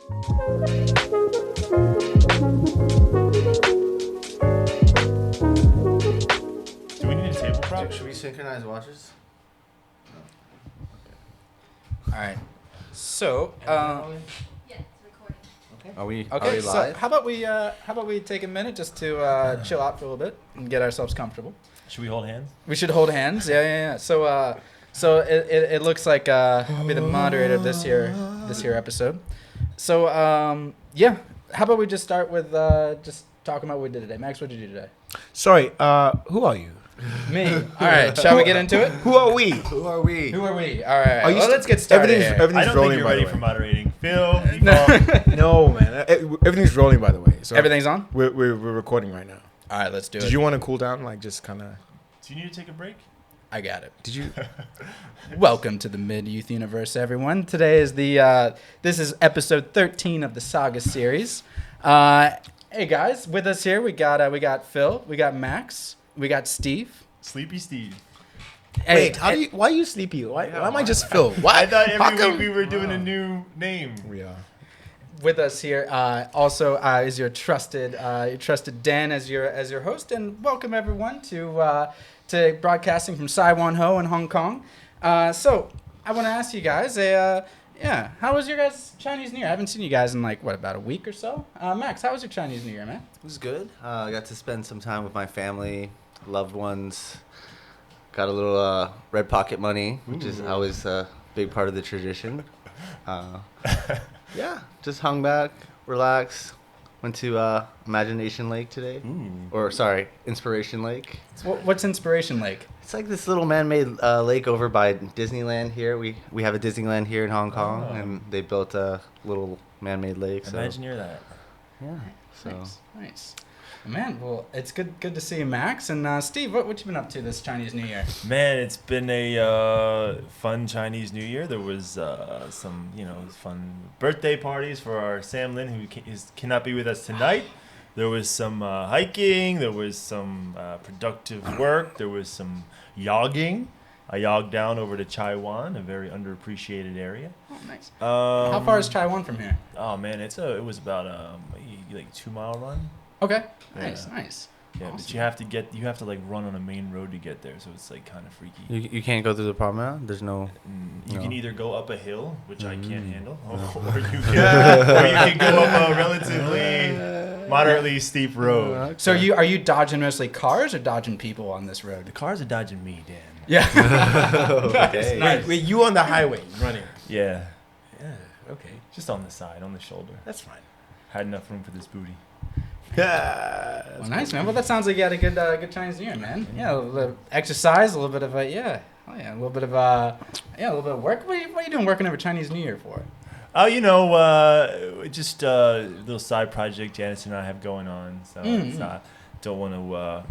Do we need a table prop? Should we synchronize watches? All right. So, Yeah, it's recording. Are we okay. So live? how about we take a minute just to chill out for a little bit and get ourselves comfortable. Should we hold hands? We should hold hands. Yeah. So it looks like I'll be the moderator of this here episode. So yeah. How about we just start with just talking about what we did today. Max, what did you do today? Sorry, who are you? Me. All right. Shall we get into it? Who are we? Who are we? Who are we? All right. Are you Well, let's get started. Everything's, here. everything's I don't rolling, think you're by ready the for way. moderating. Phil, you No, man. Everything's rolling, by the way. So Everything's on. We're recording right now. All right. Let's do it. Did you want to cool down? Like, just kind of... do you need to take a break? I got it. Did you... Welcome to the MidYouth Universe, everyone. Today is this is episode 13 of the Saga series. Hey guys, with us here we got Phil, we got Max, we got Steve. Sleepy Steve. Hey, Wait, why are you sleepy? Why am I just Phil? What? I thought How every come- week we were doing a new name. We are. with us here also is your trusted Dan as your host, and welcome everyone to broadcasting from Saiwan Ho in Hong Kong. So I want to ask you guys, how was your guys' Chinese New Year? I haven't seen you guys in about a week or so. Max, how was your Chinese New Year, man? It was good. I got to spend some time with my family, loved ones. Got a little red pocket money, which is always a big part of the tradition. Yeah, just hung back, relaxed. Went to Imagination Lake today. Or, sorry, Inspiration Lake. What's Inspiration Lake? It's like this little man-made lake over by Disneyland here. We have a Disneyland here in Hong Kong, and they built a little man-made lake. So. Imagineer that. Yeah. So. Nice. Man, well, it's good to see you, Max. And Steve, what you been up to this Chinese New Year? Man, it's been a fun Chinese New Year. There was some, fun birthday parties for our Sam Lin, who cannot be with us tonight. There was some hiking. There was some productive work. There was some yogging. I yogged down over to Chaiwan, a very underappreciated area. Oh, nice. How far is Chaiwan from here? Oh man, it was about a 2-mile run. Okay. Yeah. Nice. Yeah, Awesome. but you have to run on a main road to get there, so it's kind of freaky. You can't go through the promenade? There's no... You No. can either go up a hill, which I can't handle, or you can go up a relatively moderately steep road. So are you dodging mostly cars or dodging people on this road? The cars are dodging me, Dan. Yeah. Okay. Nice. Wait, you on the highway running? Yeah, Okay, just on the side, on the shoulder. that's fine. Had enough room for this booty. Well, nice, man. Well, that sounds like you had a good Chinese New Year, man. Yeah, a little bit of exercise, a little bit of a little bit of work. What are you doing working over Chinese New Year for? Oh, just a little side project Janice and I have going on. So it's not, don't want to,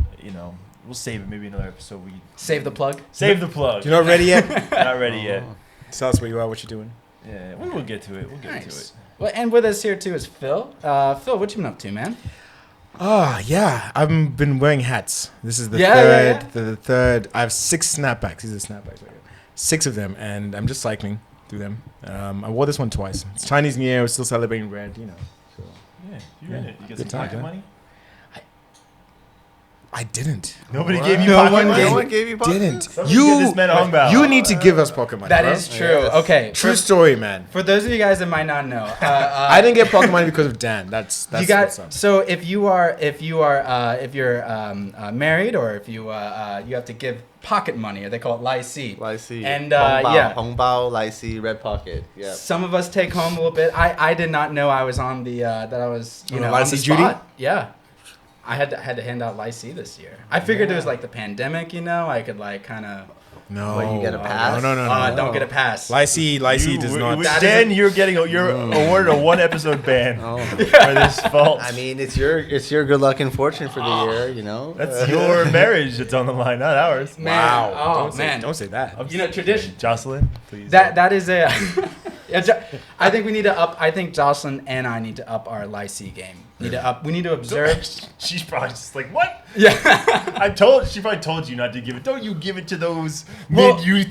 we'll save it. Maybe another episode. We Save the plug. save the plug. You're not ready yet? Not ready yet. Tell us where you are, what you're doing. Yeah, we'll get to it. We'll get to Nice. it. Well, and with us here too is Phil. Phil, what you been up to, man? Yeah, I've been wearing hats. This is the Yeah, third. The third. I have 6 snapbacks. These are snapbacks right here. 6 of them, and I'm just cycling through them. I wore this one twice. It's Chinese New Year. We're still celebrating red, So Yeah, you're in it. You got Good some time, pocket huh? money? I didn't. Nobody gave you No pocket one money? gave- No one gave you pocket? Didn't. Somebody get this man a hung bao. You need to give us pocket money. That bro. is true. Yes. Okay. True story, man. For those of you guys that might not know, I didn't get pocket money because of Dan. That's you got what's up. so if you're married or if you have to give pocket money, or they call it lai si. Lai si. And Hong bao, yeah, Hong bao, Lai si, red pocket. Yeah. some of us take home a little bit. I did not know I was on the that I was On the on Lai the Si spot. duty? Yeah, I had to hand out lai si this year. I figured it was like the pandemic, I could kind of. No. What, you get a pass? No. Don't get a pass. Lacey does not. Dan, you're awarded a 1 episode ban Oh. for this fault. I mean, it's your good luck and fortune for the year, That's your marriage that's on the line, not ours. Man, Wow. oh Don't man. say that. Tradition. Jocelyn, please. That is a. I think we need to up. I think Jocelyn and I need to up our Lai Si game. We need to observe. She's probably just like, what? Yeah. She probably told you not to give it. Don't you give it to those Well, mid-youth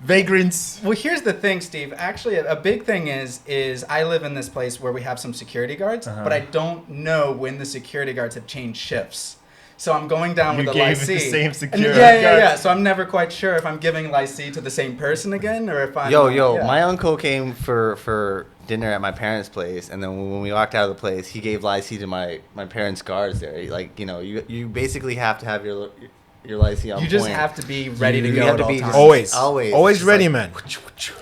vagrants. Well, here's the thing, Steve. Actually, a big thing is I live in this place where we have some security guards, but I don't know when the security guards have changed shifts. So I'm going down with a gave Lycée. it the same And security yeah. guard. So I'm never quite sure if I'm giving Lycée to the same person again or if I'm. Yo, yeah. my uncle came for dinner at my parents' place, and then when we walked out of the place, he gave Lycée to my parents' guards there. Like, you know, you basically have to have your Lycée on You just point. have to be ready to You go have at to all be times. Always. Just ready, like, man.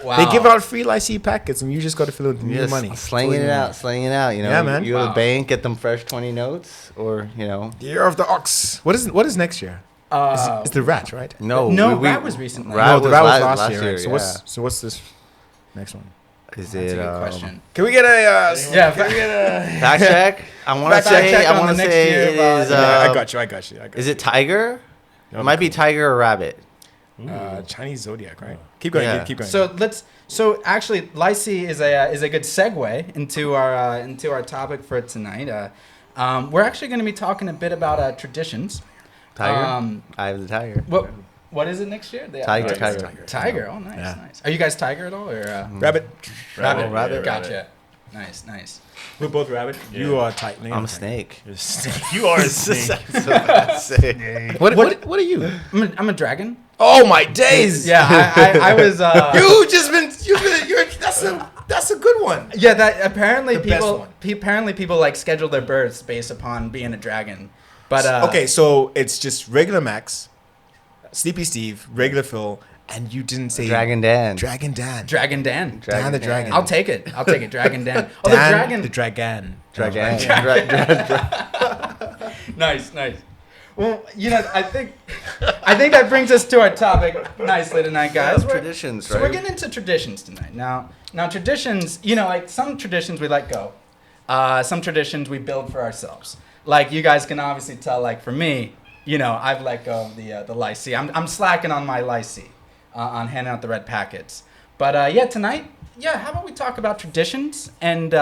Wow. They give out free Lycée packets, and you just got to fill it with new Just money. slanging it out. You know, Yeah, man. You go to Wow. the bank, get them fresh 20 notes, or you know. Year of the Ox. What is next year? It's the rat, right? No, Rat was recently. Rat the was rat was la- last year. Right? So yeah. what's this next one? Is That's it? a good question. Can we get a? Yeah, Can we get a? Fact check. I want to Fact check say. I on want the to next say year, it is. Yeah, I got you. Is it tiger? It might be tiger or rabbit. Chinese zodiac, right? Keep going. Yeah. Keep going. So actually, Lycée is a good segue into our topic for tonight. We're actually going to be talking a bit about traditions. Tiger. I have the tiger. What is it next year? Tiger. Tiger. Oh, nice, Yeah. nice. Are you guys tiger at all or rabbit. rabbit? Rabbit. Gotcha. Nice. We're both rabbit. Yeah. You are tight. I'm a snake. You're a snake. You are a snake. So bad to say. What are you? I'm a dragon. Oh my days! Yeah, I was. That's a good one. Yeah, that apparently The best people like schedule their births based upon being a dragon. But Okay, so it's just regular Max, Sleepy Steve, regular Phil, and you didn't say Dragon Dan. Dragon Dan. Dragon Dan. Dan the Dragon. I'll take it. Dragon Dan. Oh, Dan the dragon. the Dragon. Nice. Well, you know, I think that brings us to our topic nicely tonight, guys. Traditions, So right? we're getting into traditions tonight. Now traditions, you know, like some traditions we let go. Some traditions we build for ourselves. Like you guys can obviously tell, like for me, you know, I've let go of the Lycée. I'm slacking on my Lycée, on handing out the red packets. But tonight, how about we talk about traditions and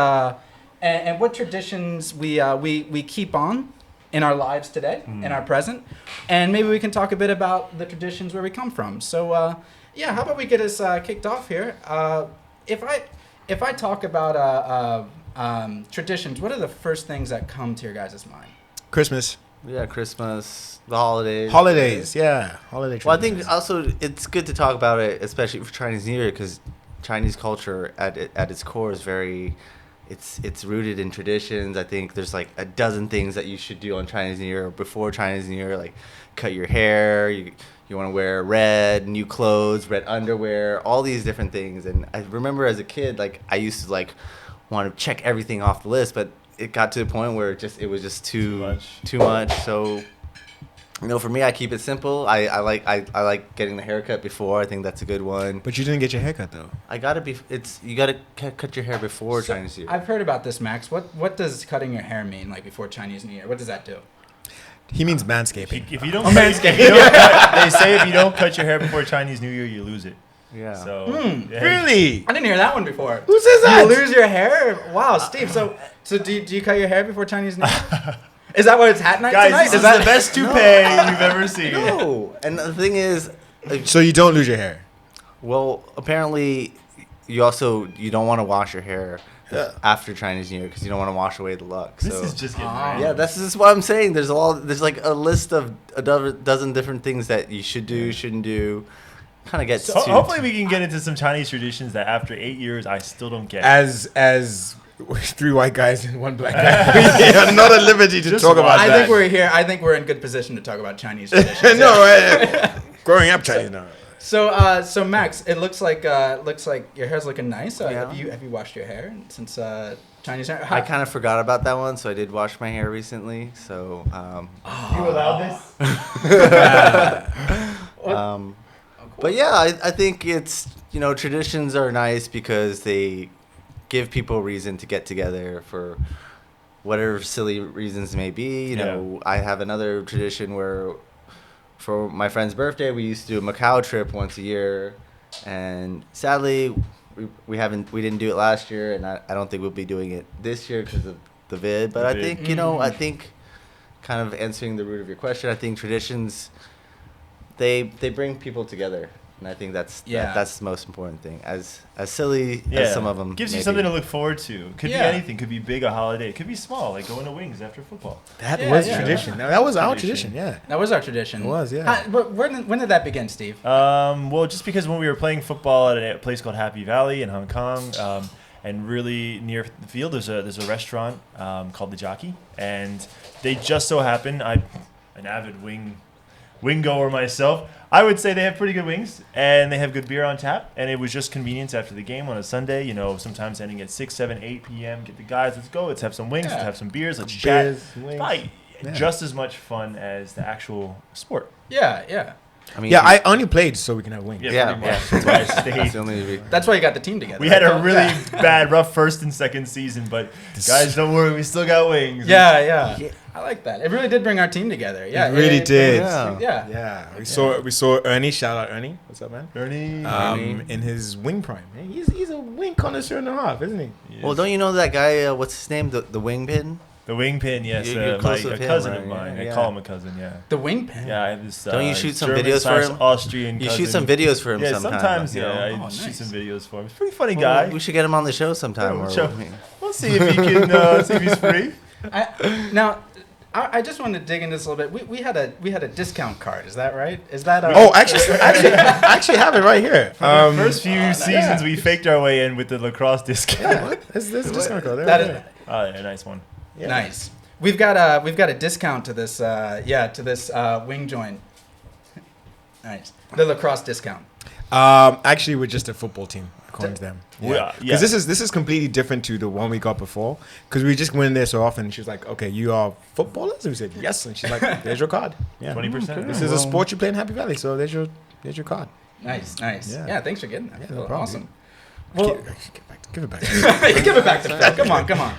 what traditions we keep on in our lives today, in our present, and maybe we can talk a bit about the traditions where we come from. So how about we get us kicked off here? If I talk about traditions, what are the first things that come to your guys' mind? Christmas. Yeah, Christmas, the holidays. Holidays, yeah. Holiday Well, I traditions. think also it's good to talk about it, especially for Chinese New Year, because Chinese culture at its core is very, it's rooted in traditions. I think there's like a dozen things that you should do on Chinese New Year or before Chinese New Year, like cut your hair. You want to wear red, new clothes, red underwear, all these different things. And I remember as a kid, like I used to like want to check everything off the list, but it got to the point where it was just too much. So, you know, for me, I keep it simple. I like getting the haircut before. I think that's a good one. But you didn't get your haircut though. You gotta cut your hair before Chinese New Year. I've heard about this, Max. What does cutting your hair mean, like before Chinese New Year? What does that do? He means manscaping. If you don't, they say if you don't cut your hair before Chinese New Year, you lose it. Yeah. So Really? I didn't hear that one before. Who says that? You lose your hair? Wow, Steve. So do you cut your hair before Chinese New Year? Is that what it's hat night Guys, tonight? this is the best toupee we've ever seen. No. And the thing is, So you don't lose your hair. well, apparently, you don't want to wash your hair after Chinese New Year because you don't want to wash away the luck. This So is just getting yeah, this is what I'm saying. There's like a list of a dozen different things that you should do, shouldn't do. Kind of gets to hopefully we can get into some Chinese traditions that after 8 years I still don't get. As three white guys and one black guy, we are not at liberty to Just talk about one. that. I think we're in good position to talk about Chinese traditions. No, right? Growing up Chinese now. So Max, it looks like your hair's looking nice. Yeah. Have you washed your hair since Chinese New Year? I kind of forgot about that one, so I did wash my hair recently. So, You allowed this? but yeah, I think it's, you know, traditions are nice because they give people a reason to get together for whatever silly reasons may be. You know, I have another tradition where for my friend's birthday, we used to do a Macau trip once a year, and sadly, we didn't do it last year, and I don't think we'll be doing it this year because of the vid. But I think, you know, I think kind of answering the root of your question, I think traditions, they bring people together. And I think that's Yeah. that's the most important thing. As silly Yeah. as some of them gives you may something be. to look forward to. Could Yeah. be anything. Could be big, a holiday. It could be small, like going to Wings after football. That Yeah, was yeah. tradition. No, that was our Tradition. tradition. Yeah. That was our tradition. It was, yeah. But when did that begin, Steve? Well, just because when we were playing football at a place called Happy Valley in Hong Kong, and really near the field, there's a restaurant called The Jockey, and they just so happen, I'm an avid wing goer myself. I would say they have pretty good wings, and they have good beer on tap, and it was just convenience after the game on a Sunday, sometimes ending at 6, 7, 8 p.m. Get the guys, let's go, let's have some wings, Yeah. let's have some beers, let's chat. Beers, wings. Probably Yeah. just as much fun as the actual sport. Yeah. I mean, Yeah, I only played so we can have wings. Yeah, pretty much. yeah. That's why I That's stayed. the only That's why you got the team together. We had a right? really Yeah. bad, rough first and second season, but guys, don't worry, we still got wings. Yeah. I like that. It really did bring our team together. Yeah, It really did. Yeah. Yeah, we saw Ernie. Shout out Ernie. What's up, man? Ernie. In his wing prime. Man, he's a wing connoisseur and a half, isn't he? Yes. Well, don't you know that guy? What's his name? The wing pin. The wing pin, yes. You're close A with him, cousin right? of mine. Yeah. I call him a cousin, yeah. The wing pin. Yeah, I have this. Don't you shoot some German videos for / him? Austrian You cousin. shoot some videos for him Yeah, sometimes. sometimes, you know? yeah. I Oh, shoot nice. some videos for him. He's a pretty funny Well, guy. we should get him on the show sometime. Yeah, or- sure. We'll see if he can, see if he's free. I just wanted to dig into this a little bit. We had a discount card. Is that right? Is that a, Oh, I actually have it right here. The first few seasons, we faked our way in with the lacrosse discount. This is just gonna go there. That right is- there. Oh, yeah, nice one. Yeah. Nice. We've got a discount to this wing joint. Nice. The lacrosse discount. Actually, we're just a football team, according to them. Yeah. Because this is completely different to the one we got before. Because we just went in there so often. And she was like, "Okay, you are footballers?" And we said, "Yes." And she's like, "There's your card. Yeah, 20%. This is a sport you play in Happy Valley, so there's your card." Nice. Yeah. Yeah. Thanks for getting that. Yeah, no problem, Awesome. Well, Give it back. give it back to Phil. Come on.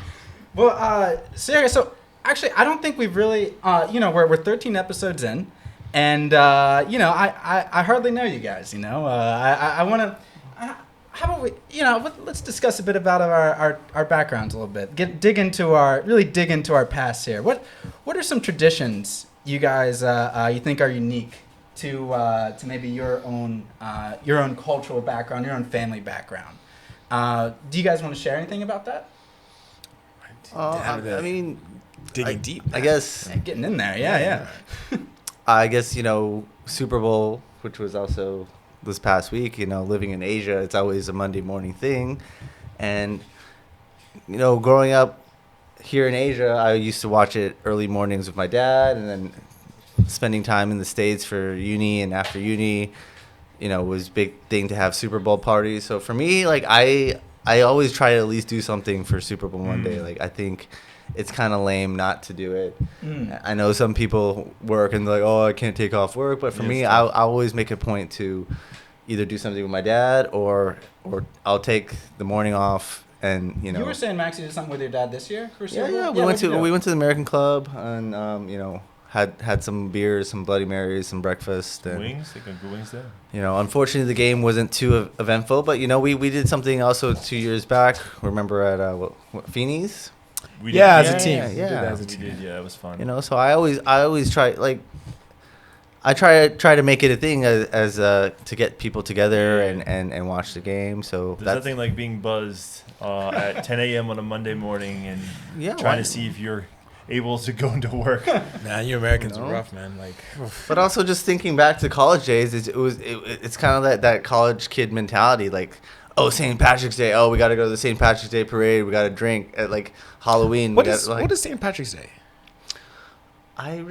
Well, Sarah, so actually, I don't think we've really, we're 13 episodes in, and I hardly know you guys. I want to. How about we? Let's discuss a bit about our backgrounds a little bit. Dig into our past here. What are some traditions you guys you think are unique to maybe your own cultural background, your own family background? Do you guys want to share anything about that? I mean, Digging deep. I guess. Yeah, getting in there, yeah. I guess Super Bowl, which was also this past week. Living in Asia, it's always a Monday morning thing, and growing up here in Asia, I used to watch it early mornings with my dad, and then spending time in the States for uni and after uni, was a big thing to have Super Bowl parties. So for me, like I always try to at least do something for Super Bowl one day. Like I think it's kind of lame not to do it. I know some people work and they're like, oh, I can't take off work. But for me, I always make a point to either do something with my dad or I'll take the morning off and, You were saying, Max, you did something with your dad this year for Super Bowl? Yeah, we went to the American Club and, had some beers, some Bloody Marys, some breakfast. And, Wings? They got good wings there. Unfortunately, the game wasn't too eventful. But, we did something also 2 years back. Remember at Feeney's? We Yeah, as a did- team. Yeah, We did yeah. that as a We team. did, yeah, it was fun. So I always try I try to make it a thing as to get people together and watch the game. So There's that's nothing like being buzzed at 10 a.m. on a Monday morning and Yeah, trying why- to see if you're able to go into work. Man, you Americans No. are rough, man. Like, But also just thinking back to college days, it's kind of that college kid mentality, like, oh, St. Patrick's Day, oh, we got to go to the St. Patrick's Day parade, we got to drink at like Halloween. what we is gotta, what is St. Patrick's Day? St.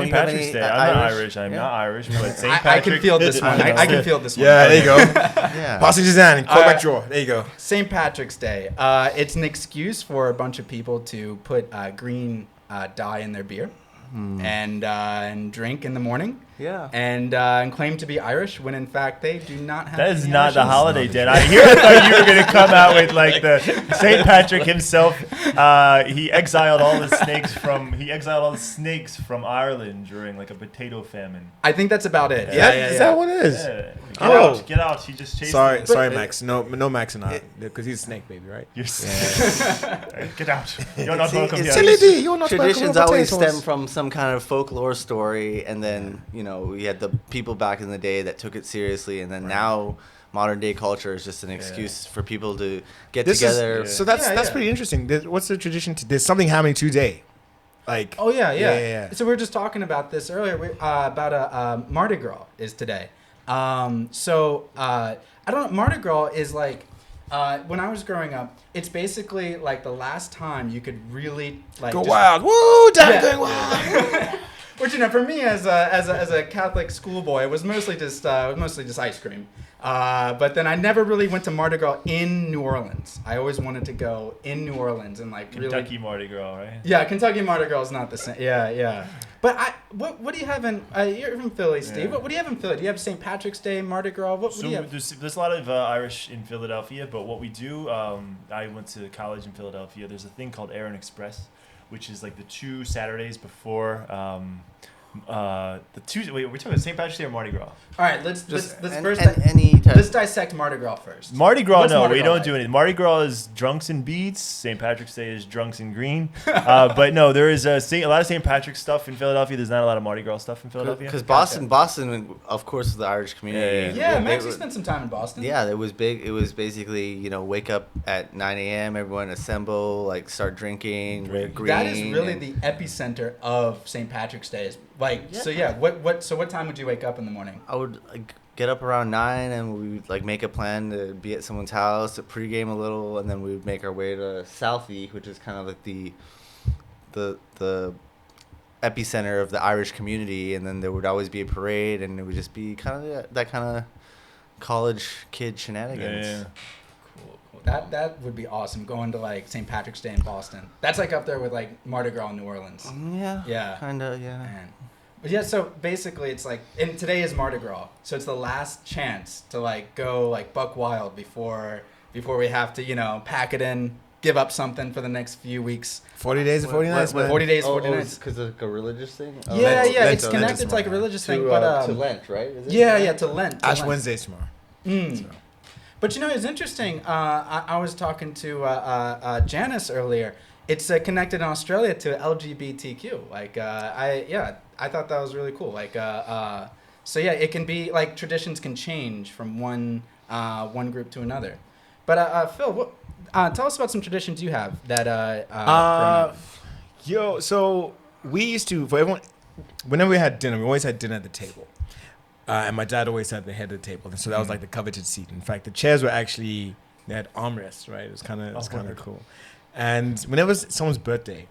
you have Patrick's any Day. I'm not Irish. I'm Yeah. not Irish, but St. I Patrick. can feel this one. I can feel this one. Yeah, there you go. Yeah. Passing Suzanne and quarterback Uh, draw. There you go. St. Patrick's Day. It's an excuse for a bunch of people to put green dye in their beer and drink in the morning. Yeah. And claim to be Irish when in fact they do not have. That is any not the Irish holiday, Dan. I thought you were going to come out with like the St. Patrick himself. He exiled all the snakes from Ireland during like a potato famine. I think that's about it. Yeah. Is that what it is? Yeah. Get out. He just chased Sorry, them. sorry, Max. No, Max and I, because he's a snake baby, right? You're Get out. You're not welcome it's here. Silly D, you're not Traditions welcome with always potatoes. stem from some kind of folklore story, and then we had the people back in the day that took it seriously, and then now modern day culture is just an excuse for people to get together. So that's pretty interesting. What's the tradition? There's something happening today. Like, oh yeah. So we were just talking about this earlier. About Mardi Gras is today. I don't know. Mardi Gras is like when I was growing up. It's basically like the last time you could really like go wild. Woo! Going wild. Which for me as a Catholic schoolboy, it was mostly just ice cream. But then I never really went to Mardi Gras in New Orleans. I always wanted to go in New Orleans and like Kentucky Mardi Gras, right? Yeah, Kentucky Mardi Gras is not the same. Yeah. But what do you have in? You're from Philly, Steve. What do you have in Philly? Do you have St. Patrick's Day, Mardi Gras? What do you have? There's a lot of Irish in Philadelphia, but what we do, I went to college in Philadelphia. There's a thing called Aaron Express, which is like the 2 Saturdays before we're talking about St. Patrick's Day or Mardi Gras? All right, let's dissect Mardi Gras first. Mardi Gras, What's no, Mardi we Gras don't like? do anything. Mardi Gras is drunks and beats. St. Patrick's Day is drunks and green. But no, there is a lot of St. Patrick's stuff in Philadelphia. There's not a lot of Mardi Gras stuff in Philadelphia. Because Boston, of course, is the Irish community. Yeah, Maxie spent some time in Boston. Yeah, it was big. It was basically, wake up at 9 a.m., everyone assemble, like start drinking, wear green. That is really the epicenter of St. Patrick's Day. What time would you wake up in the morning? I would get up around 9 and we would make a plan to be at someone's house to pregame a little, and then we would make our way to Southie, which is kind of like the epicenter of the Irish community, and then there would always be a parade, and it would just be kind of that kind of college kid shenanigans. Yeah. Cool. That would be awesome, going to St. Patrick's Day in Boston. That's up there with Mardi Gras in New Orleans. Yeah. Kind of, yeah. Man. But yeah, so basically it's and today is Mardi Gras, so it's the last chance to go buck wild before we have to pack it in, give up something for the next few weeks. 40 days to 40 nights, man. 40 days, 40 nights. Because of a religious thing? Yeah, Lent, it's connected to a religious thing, to but Lent, right? Is it? Yeah, to Lent. Ash Wednesday's tomorrow. So. But it's interesting. I was talking to Janice earlier. It's connected in Australia to LGBTQ. I thought that was really cool. It can be traditions can change from one group to another. But Phil, tell us about some traditions you have that. So we used to, for everyone, whenever we had dinner, we always had dinner at the table. And my dad always had the head of the table, and so that was the coveted seat. In fact, the chairs were actually, they had armrests, right? It was kind of cool. And whenever it was someone's birthday,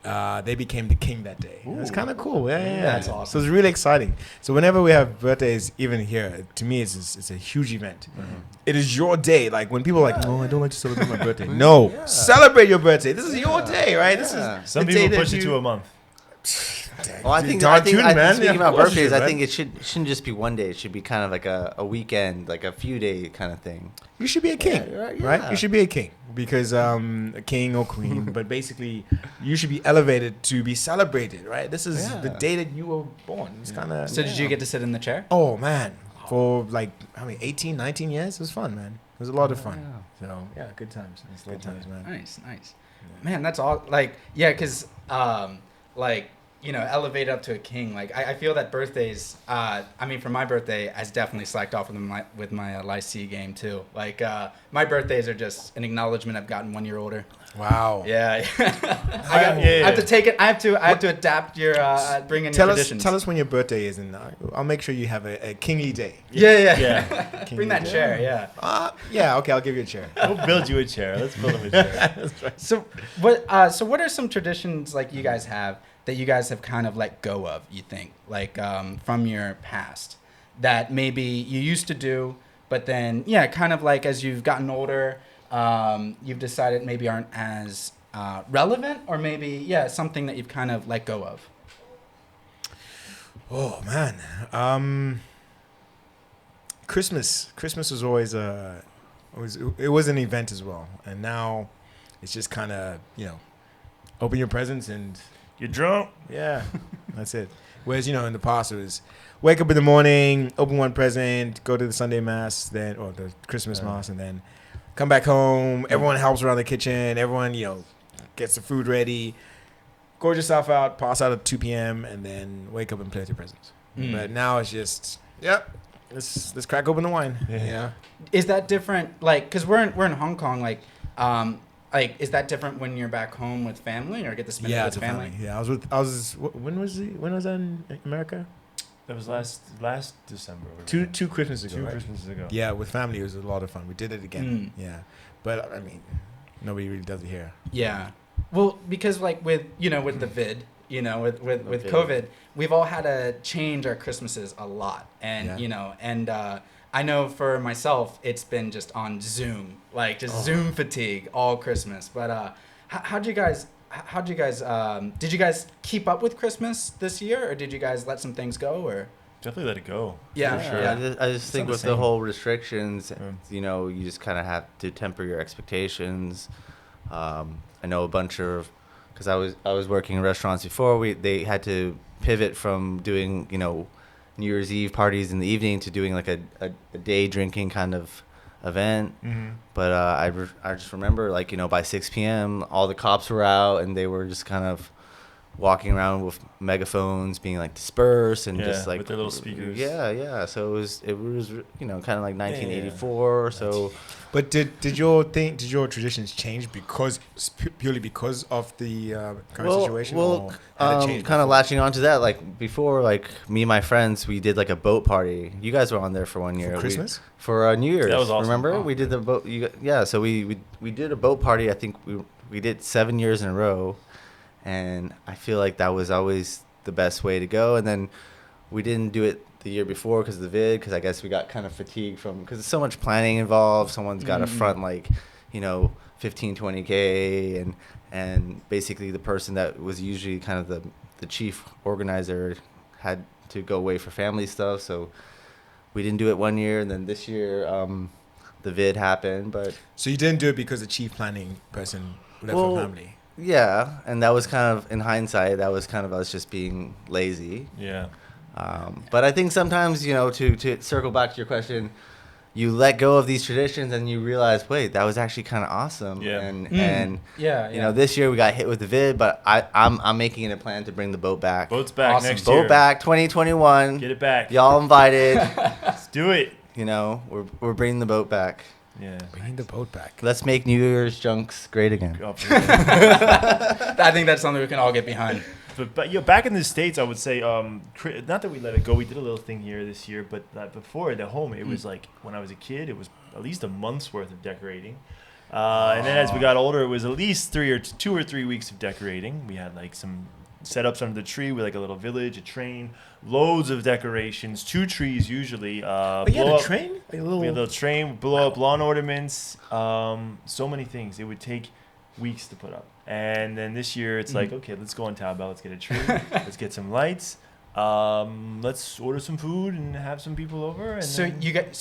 they became the king that day. It was kind of cool. Yeah. That's awesome. So it's really exciting. So whenever we have birthdays, even here, to me, it's a huge event. Mm-hmm. It is your day. When people are no, I don't like to celebrate my birthday. No, celebrate your birthday. This is your day, right? This is some people push it to a month. Well, I think speaking about birthdays, I think it shouldn't just be one day. It should be kind of like a weekend, like a few day kind of thing. You should be a king, right? You should be a king because a king or queen, but basically you should be elevated to be celebrated, right? This is the day that you were born. It's kind of. So did you get to sit in the chair? Oh man, for 18, 19 years, it was fun, man. It was a lot of fun. Yeah. So yeah, good times. Good times, man. Nice. Yeah. Man, that's all. Because elevate up to a king. I feel that birthdays. For my birthday, I definitely slacked off with my Lycée game too. My birthdays are just an acknowledgement I've gotten 1 year older. Wow. Yeah. I have to take it. I have to adapt your bring in your traditions. Tell us when your birthday is, and I'll make sure you have a kingly day. Yeah. Bring that chair. Yeah. Yeah. Okay, I'll give you a chair. We'll build you a chair. Let's build him a chair. That's right. So what are some traditions you guys have that you guys have kind of let go of, you think, from your past that maybe you used to do, but then, kind of as you've gotten older, you've decided maybe aren't as relevant, or maybe, something that you've kind of let go of? Oh, man. Christmas was always it was an event as well. And now it's just kind of, open your presents and... You're drunk? Yeah, that's it. Whereas, in the past it was wake up in the morning, open one present, go to the Sunday Mass, or the Christmas Mass, and then come back home. Everyone helps around the kitchen. Everyone, gets the food ready. Gorge yourself out, pass out at 2 p.m., and then wake up and play with your presents. But now it's just, yep, let's crack open the wine. Yeah. Is that different? Like, cause we're in Hong Kong. Like, is that different when you're back home with family or get to spend it with family? Yeah, when was I in America? That was last December. Two Christmases ago. Two right? Christmases ago. Yeah, with family, it was a lot of fun. We did it again. Yeah, but I mean, nobody really does it here. Yeah. Well, because like with the vid, with Okay. COVID, we've all had to change our Christmases a lot, and I know for myself, it's been just on Zoom, like just Zoom fatigue all Christmas. But how'd you guys? Did you guys keep up with Christmas this year, or did you guys let some things go, or? Definitely let it go. Yeah, For sure. yeah. I just think not with the the same. whole restrictions, Yeah. you just kind of have to temper your expectations. I know a bunch of, because I was working in restaurants before. They had to pivot from doing New Year's Eve parties in the evening to doing like a day drinking kind of event. Mm-hmm. But I just remember by 6 p.m. all the cops were out and they were just kind of walking around with megaphones, being like disperse and just like with their little speakers. Yeah. So it was kind of like 1984 or so. But did your traditions change purely because of the current situation? Well, or had it changed kind of before? latching onto that, like before, like me and my friends, we did like a boat party. You guys were on there for 1 year. For Christmas? For New Year's. That was awesome. Remember? Oh. We did the boat. So we did a boat party. I think we did 7 years in a row, and I feel like that was always the best way to go. And then we didn't do it the year before because of the vid, because I guess we got kind of fatigued because there's so much planning involved. Someone's got to front 15, 20K, and basically the person that was usually kind of the chief organizer had to go away for family stuff. So we didn't do it 1 year, and then this year the vid happened. But So you didn't do it because the chief planning person left for family? yeah, and that was kind of, in hindsight, that was kind of us just being lazy. Yeah. But I think sometimes, to circle back to your question, you let go of these traditions and you realize, wait, that was actually kind of awesome. Yeah. And Yeah. this year we got hit with the vid, but I'm making it a plan to bring the boat back. Boat's back Awesome. next year. Boat back 2021. Get it back. Y'all invited. Let's do it. We're bringing the boat back. Yeah. Bringing the boat back. Let's make New Year's junks great again. I think that's something we can all get behind. But back in the States, I would say, not that we let it go. We did a little thing here this year, but before at home, it was like when I was a kid, it was at least a month's worth of decorating. And then as we got older, it was at least 2 or 3 weeks of decorating. We had like some setups under the tree with like a little village, a train, loads of decorations, 2 trees usually. But you had a train? Like a little... We had a little train, blow up lawn ornaments, so many things. It would take weeks to put up. And then this year it's like, okay, let's go on Taobao, let's get a tree, let's get some lights, let's order some food and have some people over. And So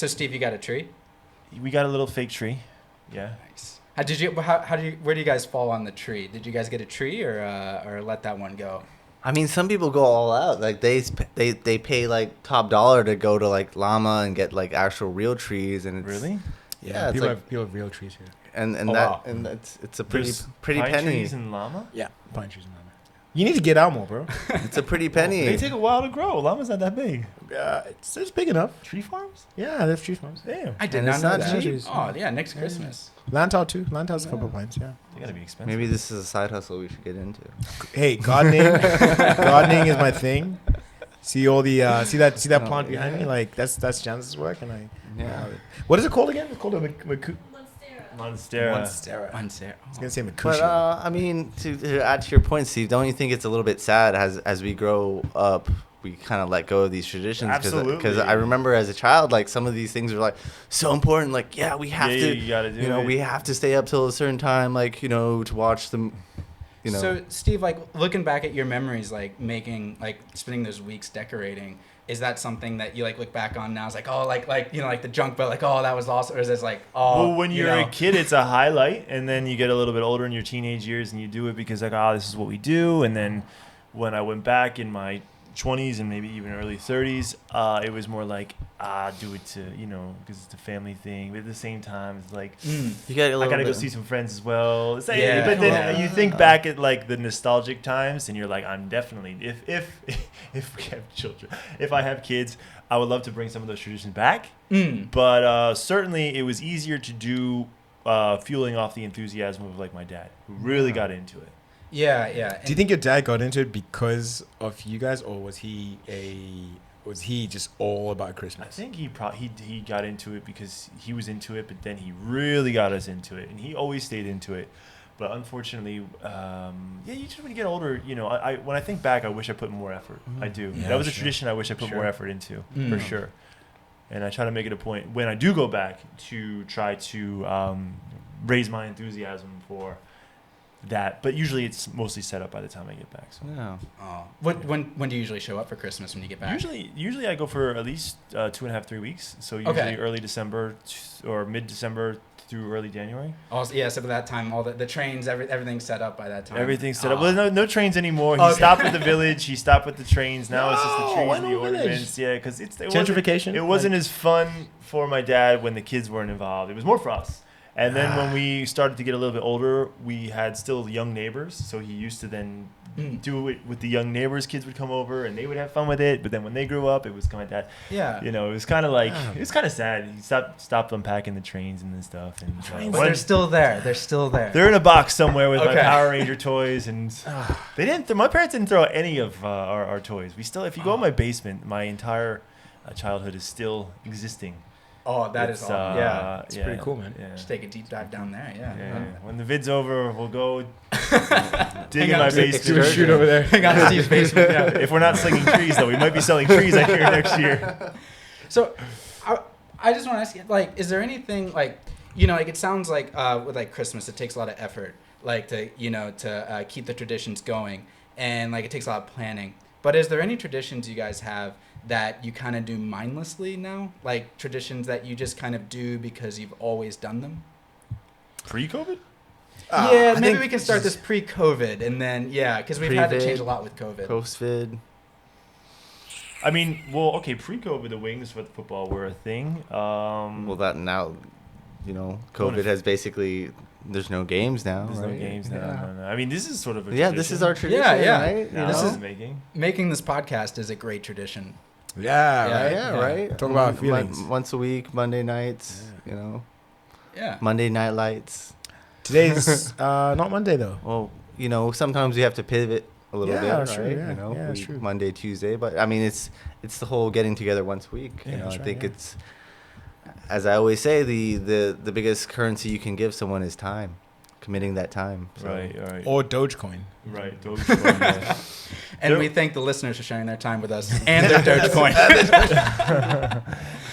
Steve, you got a tree? we got a little fake tree. Yeah. Nice. Where do you guys fall on the tree? Did you guys get a tree or let that one go? I mean, some people go all out. Like they pay like top dollar to go to like Llama and get like actual real trees, and it's, Really? Yeah, it's people like- have real trees here. and Oh, wow. it's a pretty There's pretty pine penny. trees in Llama? Yeah, pine trees and llama. You need to get out more, bro. It's a pretty penny. They take a while to grow. Llama's not that big. It's big enough. Tree farms? Yeah, there's tree farms. Damn. I did And not it's know not that. cheap. Oh yeah, next Christmas. Lantau too. Lantau's a couple of plants, yeah. They gotta be expensive. Maybe this is a side hustle we should get into. Hey, gardening. Gardening is my thing. See all the see that plant behind me? Like that's Jan's work, and I. Yeah. What is it called again? It's called a Monstera. Monstera. I was gonna say But Makushi. I mean, to add to your point, Steve, don't you think it's a little bit sad as we grow up, we kind of let go of these traditions? Absolutely. Because I remember as a child, like some of these things were like so important. Like, yeah, we have to. You gotta do it. We have to stay up till a certain time, like to watch them. So Steve, like looking back at your memories, like spending those weeks decorating, is that something that you like look back on now? It's like, oh, like the junk, but like, oh, that was awesome. Or is it like, oh, Well, when you're a kid, it's a highlight, and then you get a little bit older in your teenage years, and you do it because like, this is what we do. And then when I went back in my 20s and maybe even early 30s, it was more like, do it to, because it's a family thing. But at the same time, it's like, You got I gotta go see some friends as well. But then Yeah. you think back at like the nostalgic times, and you're like, I'm definitely if we have children, if I have kids, I would love to bring some of those traditions back. But certainly, it was easier to do fueling off the enthusiasm of like my dad, who really got into it. Yeah. Do you think your dad got into it because of you guys, or was he just all about I Christmas? think he got into it because he was into it, but then he really got us into it, and he always stayed into it. But unfortunately, you just when you get older, I when I think back, I wish I put more effort. I do. Yeah, That was a sure. tradition I wish I put Sure. more effort into, Mm. for sure. And I try to make it a point when I do go back to try to raise my enthusiasm for that. But usually it's mostly set up by the time I get back. So Yeah. Oh. When do you usually show up for Christmas when you get back? usually I go for at least 2.5, 3 weeks. So usually Okay. early December or mid-December through early January. Also, yeah, so by that time, all the trains, everything's set up by that time. Everything's set up. Oh. Well, no trains anymore. He Okay. stopped with the village. He stopped with the trains. Now it's just the No, trees why and the no village? ornaments. Yeah, because it wasn't, Gentrification? it wasn't as fun for my dad when the kids weren't involved. It was more for us. And then when we started to get a little bit older, we had still young neighbors. So he used to then do it with the young neighbors. Kids would come over and they would have fun with it. But then when they grew up, it was kind of like that. Yeah. It was kind of like, it was kind of sad. He stopped unpacking the trains and stuff. And But they're still there. They're still there. they're in a box somewhere with my Okay. Power Ranger toys, and they didn't. My parents didn't throw out any of our toys. We still, if you go in my basement, my entire childhood is still existing. Oh, that is It's, awesome. Yeah. It's pretty cool, man. Yeah. Just take a deep dive down there. Yeah. Yeah. When the vid's over, we'll go dig in Hang my on, basement. Do a shoot over there. Hang on, Steve's basement. Yeah. If we're not slinging trees, though, we might be selling trees out here next year. So, I just want to ask you, like, is there anything like, like it sounds like with like Christmas, it takes a lot of effort, like to keep the traditions going, and like it takes a lot of planning. But is there any traditions you guys have that you kind of do mindlessly now, like traditions that you just kind of do because you've always done them? Pre-COVID? Yeah, I maybe think we can start this pre-COVID, and then because we've had to change a lot with COVID. Post-vid. I mean, pre-COVID, the wings for the football were a thing. Well, that now, Going COVID to- has basically. There's no games now. There's right? no games now. Yeah. No. I mean, this is sort of a Yeah, tradition. this is our tradition, Yeah. right? Now This this is- is making. Making this podcast is a great tradition. Yeah, Yeah. right. Yeah, right. Talk about feelings. Once a week, Monday nights. Yeah. Monday night lights. Today's not Monday though. Well, sometimes we have to pivot a little Yeah, bit, sure, right? yeah. Yeah, that's true. Monday, Tuesday, but I mean, it's the whole getting together once a week. Yeah, that's I right, think yeah. it's, as I always say, the biggest currency you can give someone is time, committing that time. So. Right. Or Dogecoin. Right. Dogecoin, yeah. And There- we thank the listeners for sharing their time with us and their Dogecoin.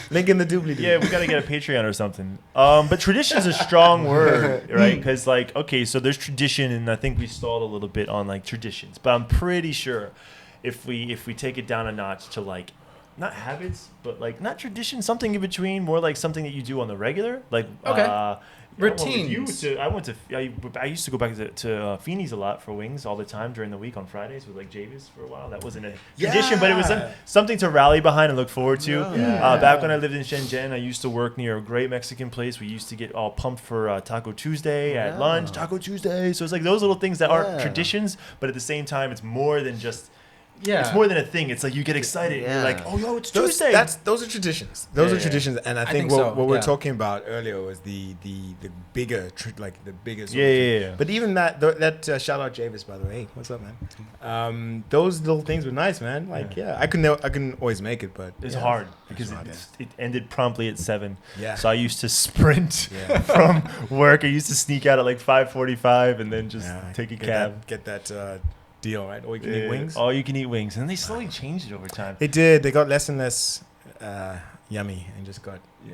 Link in the doobly doo. Yeah, we got to get a Patreon or something. But tradition's a strong word, right? Because so there's tradition, and I think we stalled a little bit on like traditions. But I'm pretty sure if we take it down a notch to like not habits, but like not tradition, something in between, more like something that you do on the regular, like Okay. Routines. Routines. I used to go back to Feeney's a lot for wings all the time during the week on Fridays with like Javis for a while. That wasn't a tradition, but it was something to rally behind and look forward to. Yeah. Back when I lived in Shenzhen, I used to work near a great Mexican place. We used to get all pumped for Taco Tuesday at lunch, Taco Tuesday. So it's like those little things that aren't traditions, but at the same time, it's more than just. Yeah. It's more than a thing. It's like you get excited. Yeah. You're like, oh, yo, it's Those, Tuesday. those are traditions. Those Yeah, are traditions, and I think think so, what we're yeah. talking about earlier was the bigger, like the bigger. Sort Yeah, of yeah, thing. yeah. But even that shout out Javis, by the way. Hey, what's up, man? Those little things were nice, man. Like, I couldn't always make it, but It's yeah. hard because hard, it ended promptly at 7. Yeah. So I used to sprint Yeah. from work. I used to sneak out at like 5:45 and then just Yeah, take a get cab. That deal, right? Or you can eat wings. All you can eat wings, and they slowly changed it over time. They did. They got less and less yummy, and just got. Yeah,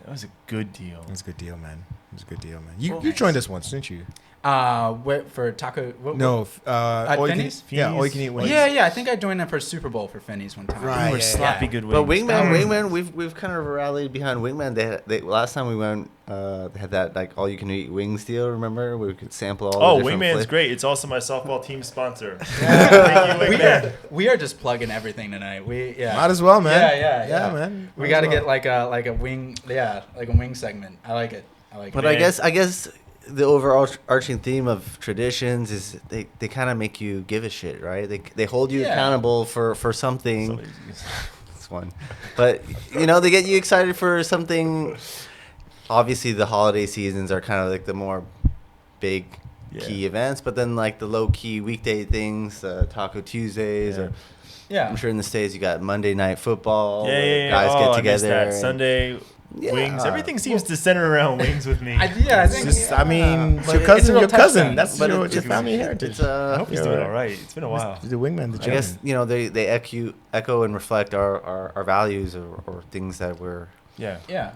that was a good deal. It was a good deal, man. It was a good deal, man. You Nice. joined us once, didn't you? For taco. No, all you can, Finney's? yeah, all you can eat wings. Yeah. I think I joined them for Super Bowl for Finney's one time. Right. They were yeah, sloppy yeah. good But wings. Wingman, we've kind of rallied behind Wingman. They last time we went, they had that like all you can eat wings deal. Remember, where we could sample all. Oh, the different Wingman's flavors. great. It's also my softball team sponsor. Thank you, Wingman. We are just plugging everything tonight. Might as well, man. Yeah, man. We got to get like a wing, like a wing segment. I like it. But I guess the overarching theme of traditions is they kind of make you give a shit, right? They hold you accountable for something. It's one, but they get you excited for something. Obviously, the holiday seasons are kind of like the more big key events, but then like the low key weekday things, Taco Tuesdays, or I'm sure in the States you got Monday Night Football. Guys get together. I missed that. Sunday. Wings. Everything seems to center around wings with me. I think. I mean, it's But your cousin. it's a real Your cousin. touchdown. That's But your it's family heritage. I hope he's doing all right. It's been a while. The wingman, the I guess gentleman. they echo and reflect our values or things that we're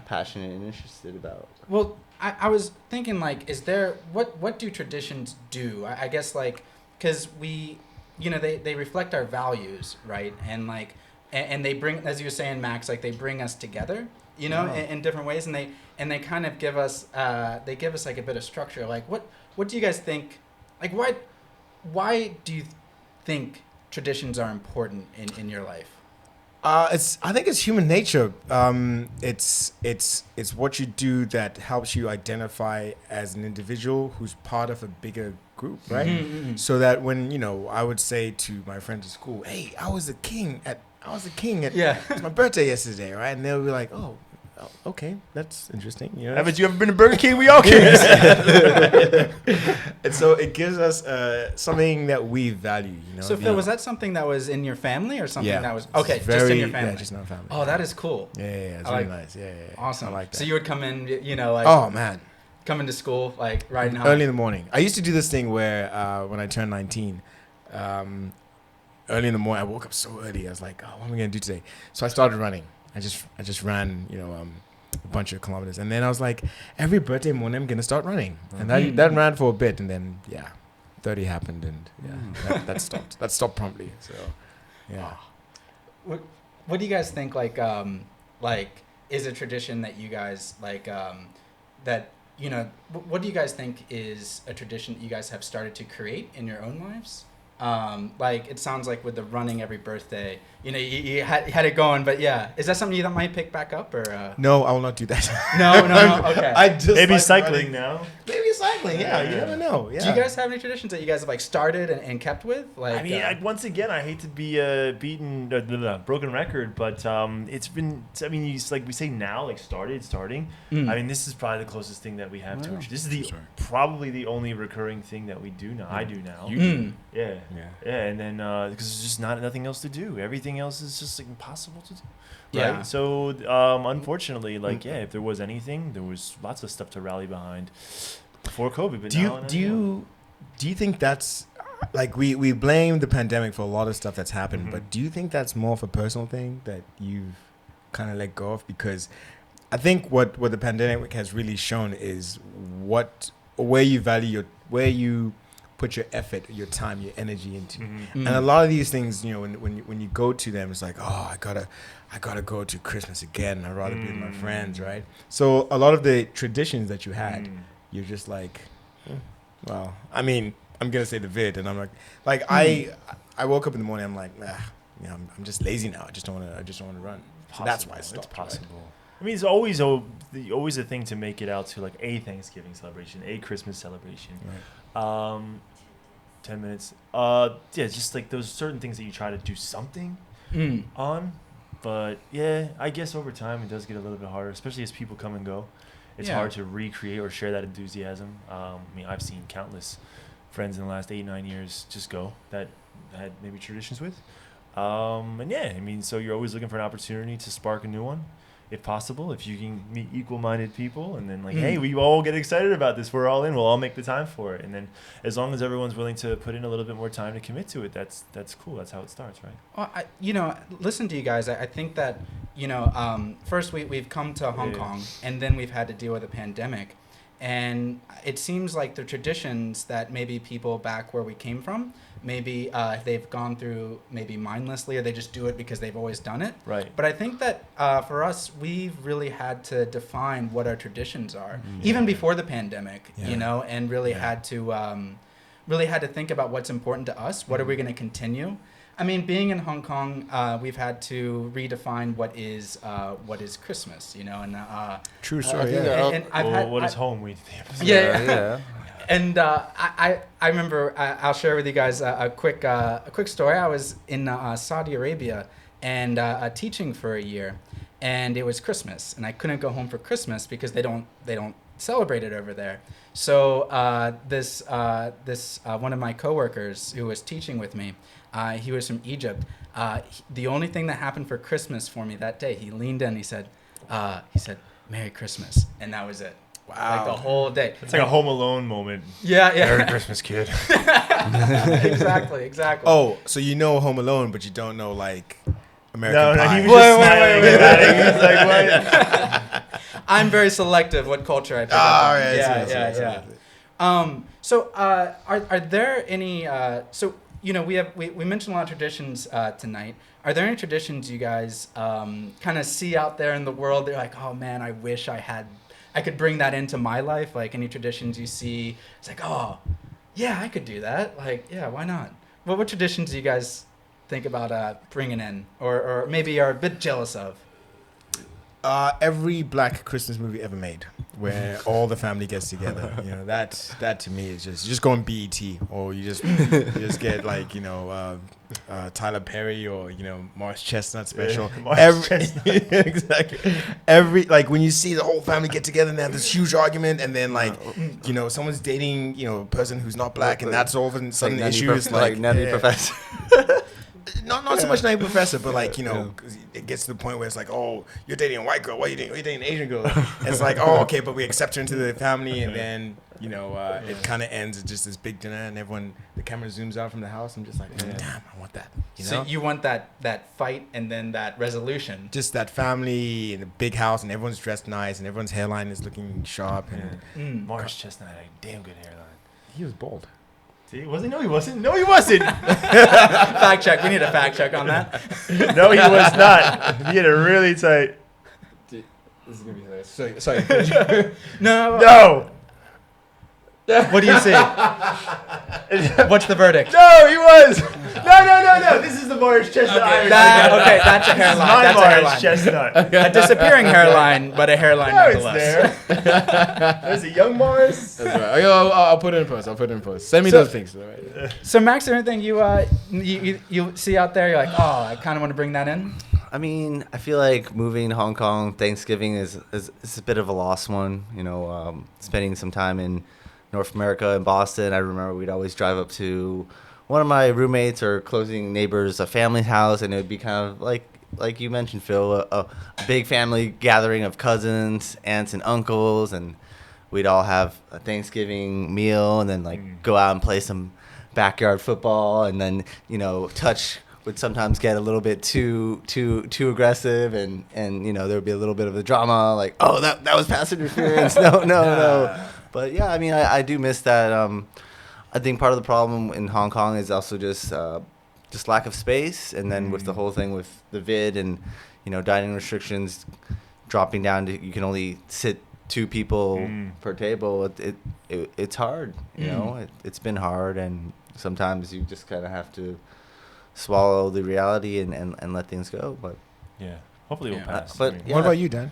passionate and interested about. Well, I was thinking like, is there what do traditions do? I guess like, because we, they reflect our values, right? And like, and they bring, as you were saying, Max, like they bring us together, in different ways, and they kind of give us like a bit of structure. Like, what do you guys think? Like, why do you think traditions are important in your life? I think it's human nature. It's what you do that helps you identify as an individual who's part of a bigger group, right? Mm-hmm. So that when I would say to my friends at school, "Hey, I was a king at it's my birthday yesterday," right? And they'll be like, "Oh, okay, that's interesting." Haven't you ever been to Burger King? We all curious. And so it gives us something that we value. So Phil, was that something that was in your family or something that was just just in your family? Yeah, just in our family. Oh, that is cool. Yeah, it's really nice. Yeah. Awesome. I like that. So you would come in, like Oh man. coming to school, like riding high. Early in the morning. I used to do this thing where when I turned 19, early in the morning, I woke up so early. I was like, "Oh, what am I gonna do today?" So I started running. I just ran, a bunch of kilometers, and then I was like, every birthday morning I'm gonna start running, and that ran for a bit, and then 30 happened, and that stopped. That stopped promptly. So What do you guys think? Like is a tradition that you guys like that what do you guys think is a tradition that you guys have started to create in your own lives? Like it sounds like with the running every birthday, you had it going, but is that something that might pick back up or? No, I will not do that. No. Okay. I just Maybe like cycling running. now. Maybe cycling. Yeah, you never know. Yeah. Do you guys have any traditions that you guys have like started and kept with? Like, I mean, once again, I hate to be a broken record, but it's been. I mean, like we say now, like starting. I mean, this is probably the closest thing that we have to. This is probably the only recurring thing that we do now. I do now. Yeah, and then because there's just nothing else to do. Everything else is just like impossible to do. Right? Yeah. So unfortunately, if there was anything, there was lots of stuff to rally behind before COVID. But do you think that's like we blame the pandemic for a lot of stuff that's happened, but do you think that's more of a personal thing that you've kind of let go of? Because I think what the pandemic has really shown is where you value where you put your effort, your time, your energy into. And a lot of these things, when you go to them, it's like, oh, I gotta go to Christmas again. I'd rather be with my friends, right? So a lot of the traditions that you had, you're just like, well, I mean, I'm gonna say the vid, and I'm like I woke up in the morning, I'm like, I'm just lazy now. I just don't want to run. So that's why I stopped. It's possible. Right? I mean, it's always a thing to make it out to like a Thanksgiving celebration, a Christmas celebration. Right. 10 minutes. Just like those certain things that you try to do something on. But I guess over time it does get a little bit harder, especially as people come and go. It's hard to recreate or share that enthusiasm. I mean, I've seen countless friends in the last 8-9 years just go that I had maybe traditions with. I mean, so you're always looking for an opportunity to spark a new one. If possible, if you can meet equal-minded people, and then hey, we all get excited about this. We're all in. We'll all make the time for it. And then, as long as everyone's willing to put in a little bit more time to commit to it, that's cool. That's how it starts, right? Well, listen to you guys. I think that first we've come to Hong Kong, and then we've had to deal with a pandemic, And it seems like the traditions that maybe people back where we came from, maybe they've gone through maybe mindlessly, or they just do it because they've always done it. Right. But I think that for us, we've really had to define what our traditions are, even before the pandemic, and really had to think about what's important to us. What are we going to continue? I mean, being in Hong Kong, we've had to redefine what is Christmas, and True story. What is home? Yeah. And I remember I'll share with you guys a quick story. I was in Saudi Arabia and teaching for a year, and it was Christmas, and I couldn't go home for Christmas because they don't celebrate it over there. So this one of my coworkers who was teaching with me, he was from Egypt. The only thing that happened for Christmas for me that day, he leaned in, he said, "Merry Christmas," and that was it. Wow. Like the whole day. It's like a Home Alone moment. Yeah. Merry Christmas, kid. Exactly. Oh, so you know Home Alone, but you don't know like American No, Pie. he was just smiling at it. He was like, what? I'm very selective what culture I pick up All on. right. Yeah. So, are there any? So, we mentioned a lot of traditions tonight. Are there any traditions you guys kind of see out there in the world? They're like, oh man, I wish I could bring that into my life. Like any traditions you see, it's like, oh, yeah, I could do that. Like, yeah, why not? What traditions do you guys think about bringing in, or maybe are a bit jealous of? Every black Christmas movie ever made, where all the family gets together. That to me is just go on BET, or you just get like Tyler Perry or Morris Chestnut special. Exactly. Every like when you see the whole family get together and they have this huge argument, and then like someone's dating a person who's not black, and that's all of a sudden the issue is like Nutty Professor. Not so much Nutty Professor, but like cause it gets to the point where it's like, oh, you're dating a white girl, what are you dating? You're dating an Asian girl. And it's like, oh, okay, but we accept her into the family, and then it kind of ends at just this big dinner, and the camera zooms out from the house. I'm just like, damn, I want that. So you want that fight and then that resolution. Just that family in a big house, and everyone's dressed nice, and everyone's hairline is looking sharp. And Morris Chestnut had a damn good hairline. he was bald. See, was he? No, he wasn't. No, he wasn't. Fact check. We need a fact check on that. No, he was not. He had a really tight. This is gonna be hilarious. Sorry. No. What do you see? What's the verdict? No, he was. No. This is the Morris Chestnut. Okay, that's a hairline. My That's a Morris hairline. Chestnut. A disappearing hairline, but a hairline No, it's nonetheless. there. There's a young Morris. That's right. I'll put it in post. Send me those things. Right? So Max, is there anything you see out there? You're like, oh, I kind of want to bring that in. I mean, I feel like moving to Hong Kong, Thanksgiving is a bit of a lost one. Spending some time in North America in Boston, I remember we'd always drive up to one of my roommates or closing neighbors' a family's house, and it would be kind of like you mentioned, Phil, a big family gathering of cousins, aunts, and uncles, and we'd all have a Thanksgiving meal, and then go out and play some backyard football, and then touch would sometimes get a little bit too aggressive, and there would be a little bit of a drama, like, oh, that was pass interference. No. But yeah, I mean, I do miss that. I think part of the problem in Hong Kong is also just lack of space, and then with the whole thing with the vid and dining restrictions dropping down to you can only sit 2 people per table. It's hard. It's been hard, and sometimes you just kind of have to swallow the reality and let things go. But yeah, hopefully we'll pass. But What about you, Dan?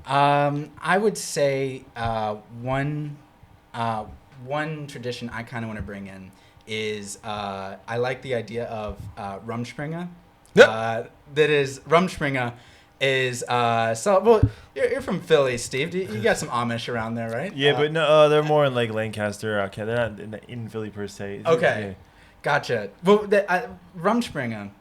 I would say one tradition I kind of want to bring in is I like the idea of Rumspringa. Yep. That is Rumspringa is well, you're from Philly, Steve. You got some Amish around there, right? Yeah, but no, they're more in like Lancaster. Okay, they're not in Philly per se. Okay, gotcha. Well, Rumspringa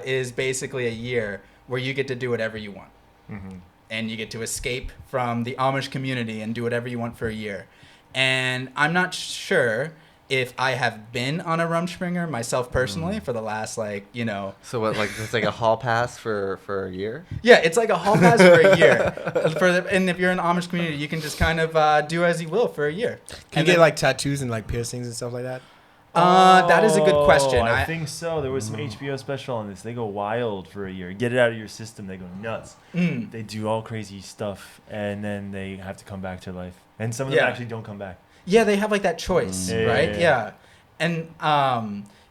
is basically a year where you get to do whatever you want. Mm-hmm. And you get to escape from the Amish community and do whatever you want for a year. And I'm not sure if I have been on a Rumspringa myself personally for the last So what, like it's like a hall pass for a year? Yeah, it's like a hall pass for a year. And if you're in the Amish community, you can just kind of do as you will for a year. Can you get like tattoos and like piercings and stuff like that? That is a good question. I think so. There was some HBO special on this. They go wild for a year. Get it out of your system. They go nuts. They do all crazy stuff, and then they have to come back to life. And some of them actually don't come back. Yeah, they have like that choice, right? Yeah. And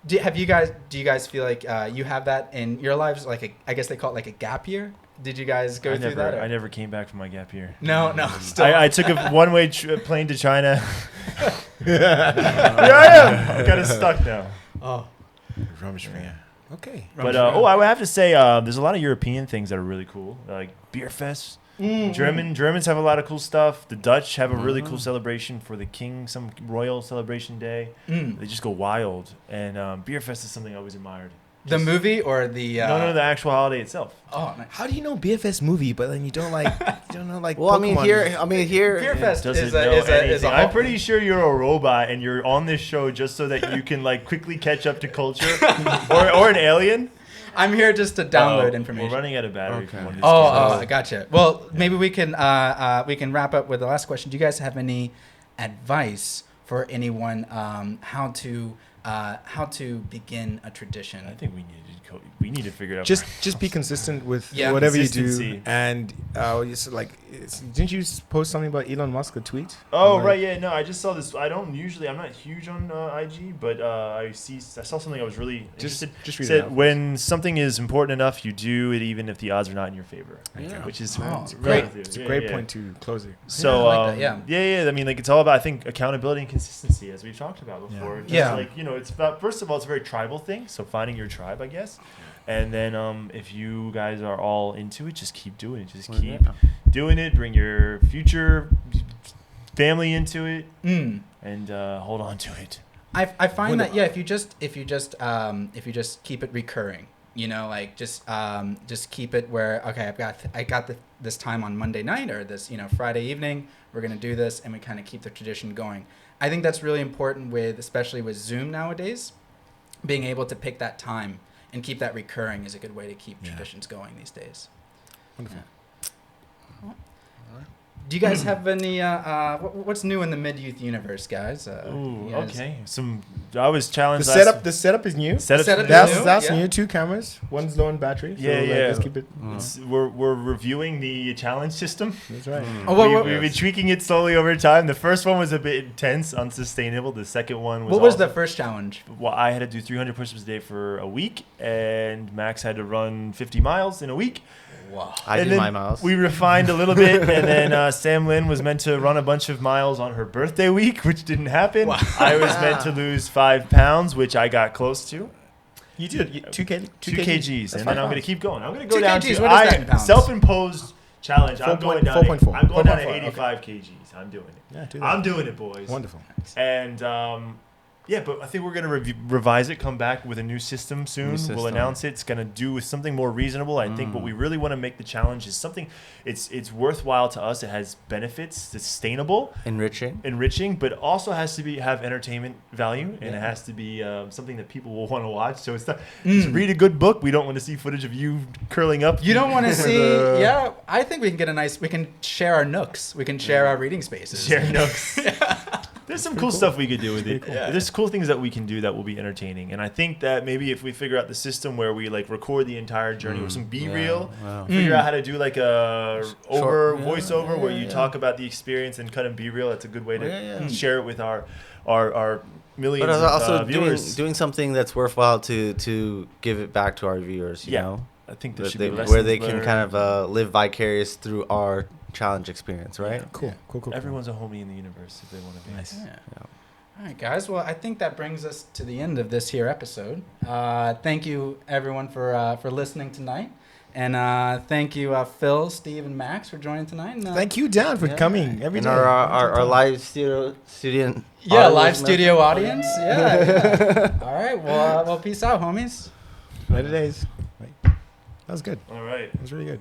do you guys feel like you have that in your lives? Like I guess they call it like a gap year. Did you guys go through that? I never came back from my gap year. No. Still. I took a one-way plane to China. Here I am. I got it stuck now. Oh, Rumspringa. Okay. But I would have to say there's a lot of European things that are really cool, like beer fests. Germans have a lot of cool stuff. The Dutch have a really cool celebration for the king, some royal celebration day. They just go wild, and beer fest is something I always admired. The movie or the no, the actual holiday itself. Oh, nice. How do you know BFS movie, but then you don't know like? Well, Pokemon? here. Beer fest Doesn't is know a anything. whole- I'm pretty sure you're a robot and you're on this show just so that you can like quickly catch up to culture, or an alien. I'm here just to download information. We're running out of battery. Okay. From one I gotcha. Well, maybe we can wrap up with the last question. Do you guys have any advice for anyone how to begin a tradition? I think we need to figure it out. Just be consistent with Yeah. whatever you Consistency. do, and didn't you post something about Elon Musk a tweet? Oh Like- right, yeah, no, I just saw this. I'm not huge on IG, but I saw something I was really interested. Just read it Said out. when something is important enough, you do it even if the odds are not in your favor. Yeah. Which is Oh, great. It's a great point to close it. So I like that, yeah. I mean, like it's all about I think accountability and consistency, as we've talked about before. Yeah. Just Yeah. like it's about first of all, it's a very tribal thing. So finding your tribe, I guess, and then if you guys are all into it, just keep doing it. Just keep doing it. Bring your future family into it, and hold on to it. I find that if you just keep it recurring, just keep it where I got this time on Monday night or this Friday evening, we're gonna do this, and we kind of keep the tradition going. I think that's really important especially with Zoom nowadays. Being able to pick that time and keep that recurring is a good way to keep traditions going these days. Wonderful. Do you guys have any what's new in the MidYouth Universe, guys? Ooh, you guys- okay. I was challenged. The setup is new. Setup is That's new, new. 2 cameras. One's low on battery. So Yeah, yeah. Let's keep it. We're reviewing the challenge system. That's right. We've been tweaking it slowly over time. The first one was a bit intense, unsustainable. The second one was. What was the also- first challenge? Well, I had to do 300 push-ups a day for a week, and Max had to run 50 miles in a week. Wow. I And did then my miles. We refined a little bit, and then Sam Lynn was meant to run a bunch of miles on her birthday week, which didn't happen. Wow. I was meant to lose 5 pounds, which I got close to. You did 2 kgs. 2 kgs, and then I'm going to keep going. I'm going to go 2 down kgs, to what is that in pounds? self-imposed challenge. I'm going down. 4.4. I'm going down to 4.4, 85 kgs. I'm doing it. Yeah, do that. I'm doing it, boys. Wonderful. And but I think we're going to revise it, come back with a new system soon. We'll announce it. It's going to do with something more reasonable. I think what we really want to make the challenge is something it's worthwhile to us. It has benefits, it's sustainable, enriching, but also has to have entertainment value, and it has to be something that people will want to watch. So it's not just read a good book. We don't want to see footage of you curling up. You don't want to see. I think we can share our nooks. We can share our reading spaces. Share nooks. There's some cool stuff we could do with it. There's cool things that we can do that will be entertaining. And I think that maybe if we figure out the system where we like record the entire journey with some B-reel, figure out how to do like a voiceover where you talk about the experience and cut in B-reel, that's a good way to share it with our millions But also of viewers. doing something that's worthwhile to give it back to our viewers, you know? I think there should be Where lessons they can learned. kind of live vicarious through our challenge experience, right? Cool. Everyone's a homie in the universe if they want to be. Nice. Yeah. All right, guys. Well, I think that brings us to the end of this here episode. Thank you, everyone, for listening tonight. And thank you, Phil, Steve, and Max for joining tonight. And, Thank you, Dan, for coming every And day. our live studio live studio audience. Yeah. All right. Well, peace out, homies. Later days. That was good. All right. That was really good.